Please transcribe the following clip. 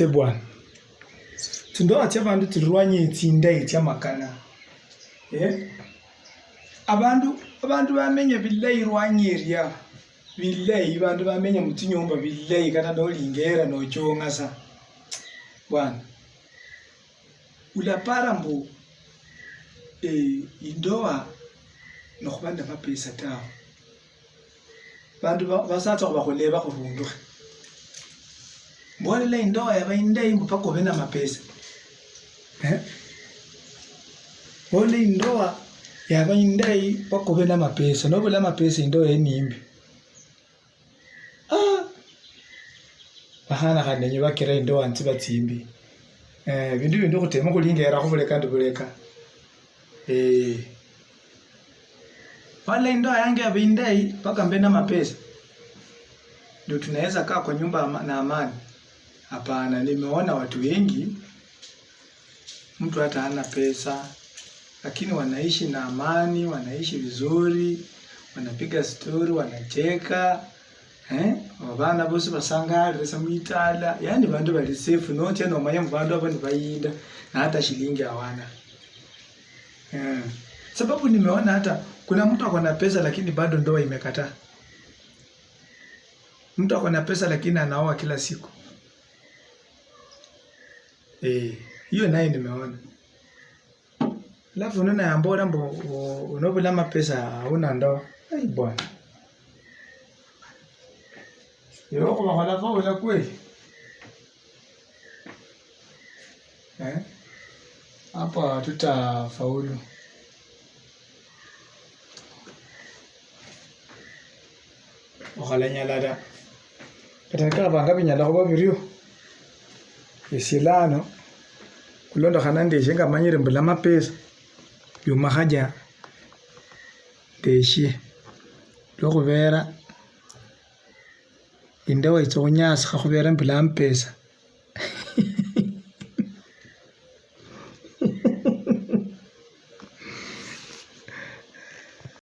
bwana tindoa tya bandu tirwanye tsindayi tya makana abantu bamenye billayi rwanyerya billayi bandu bamenye mutinyumba billayi kata nolingera nochongasa bwana ulapara mbu indoa nokhuba nende mapesa tawe bandu basatsa khubakhuleba khurundukhe mbolela indoa yaba indayi mpaka ube na mapesa mbolela indoa yaba indayi mpaka ube na mapesa nobula mapesa indoa enimbi bakhana khandi nenye bakira indoa nsi batsimbi bindu bindi khutema khulingera khubuleka ndi buleka wala indoa yangu yaba indayi mpaka mbe na mapesa ndio tunaweza kaa kwa nyumba na amani. Hapana, nimeona watu wengi mtu hata hana pesa lakini wanaishi na amani, wanaishi vizuri, wanapiga story, wanacheka, abana bose basangalira samwitala, yani bandu bali safe note no manya bandu abo nibayinda na hata shilingi hawana. Sababu nimeona hata kuna mtu akona pesa lakini bado ndoa imekataa. Mtu akona pesa lakini anaoa kila siku. Hiyo naye nimeona. Alafu unaona yambora mbo unobula mapesa hauna ndoa. Bwana. Yoko bakhala faula kweli. Hapa tutafaulu. Okhala nyalada. Katakala banga binyala kuba biriyo. Esilano kulonda khana ndeshe ngamanyire mbula mapesa byuma khaja ndeshe lokhubera indowa itsa khunyasi khakhubera mbula mapesa